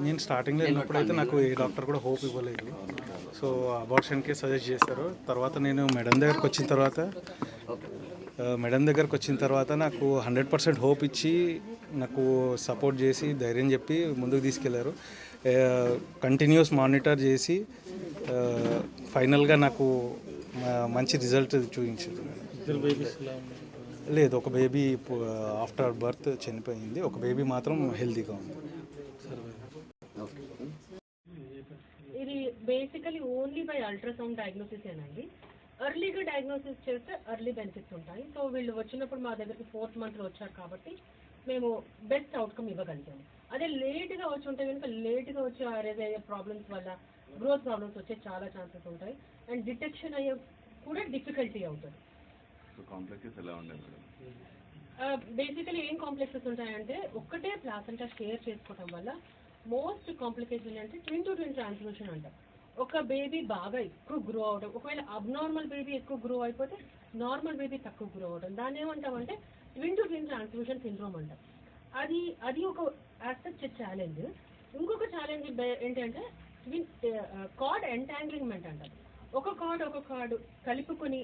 నేను స్టార్టింగ్లో వెళ్ళినప్పుడైతే నాకు ఏ డాక్టర్ కూడా హోప్ ఇవ్వలేదు. సో అబార్షన్కే సజెస్ట్ చేశారు. తర్వాత నేను మేడం దగ్గరకు వచ్చిన తర్వాత నాకు 100% హోప్ ఇచ్చి నాకు సపోర్ట్ చేసి ధైర్యం చెప్పి ముందుకు తీసుకెళ్లారు. కంటిన్యూస్ మానిటర్ చేసి ఫైనల్గా నాకు మంచి రిజల్ట్ చూపించారు. లేదు, ఒక బేబీ ఆఫ్టర్ బర్త్ చనిపోయింది, ఒక బేబీ మాత్రం హెల్తీగా ఉంది. ఇది basically only by ultrasound diagnosis ఏనండి. ఎర్లీగా డయాగ్నోసిస్ చేస్తే ఎర్లీ బెనిఫిట్స్ ఉంటాయి. సో వీళ్ళు వచ్చినప్పుడు మా దగ్గరికి 4th monthలో వచ్చారు కాబట్టి మేము బెస్ట్ అవుట్కమ్ ఇవ్వగలిగాము. అదే లేట్గా వచ్చి ఉంటే కనుక లేట్గా వచ్చి అరేజ్ అయ్యే ప్రాబ్లమ్స్ వల్ల గ్రోత్ ప్రాబ్లమ్స్ వచ్చే చాలా ఛాన్సెస్ ఉంటాయి. అండ్ డిటెక్షన్ అయ్యే కూడా డిఫికల్టీ అవుతుంది. బేసికలీ ఏం కాంప్లెక్సెస్ ఉంటాయంటే ఒక్కటే ప్లాసెంటా షేర్ చేసుకోవడం వల్ల మోస్ట్ కాంప్లికేషన్ అంటే ట్విన్ టు ట్విన్ ట్రాన్స్మిషన్ అంటారు. ఒక బేబీ బాగా ఎక్కువ గ్రో అవడం, ఒకవేళ అబ్నార్మల్ బేబీ ఎక్కువ గ్రో అయిపోతే నార్మల్ బేబీ తక్కువ గ్రో అవడం, దాన్ని ఏమంటామంటే twin to twin transmission syndrome అంటాం. అది ఒక ఆస్పెక్ట్ ఛాలెంజ్. ఇంకొక ఛాలెంజ్ ఏంటంటే ట్విన్ కార్డ్ ఎంటాంగ్లింగ్మెంట్ అంటారు. ఒక కార్డ్ కలుపుకొని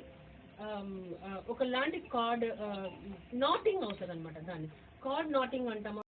ఒకలాంటి కార్డ్ నాటింగ్ అవుతుంది అనమాట. దాన్ని కార్డ్ నాటింగ్ అంటాము.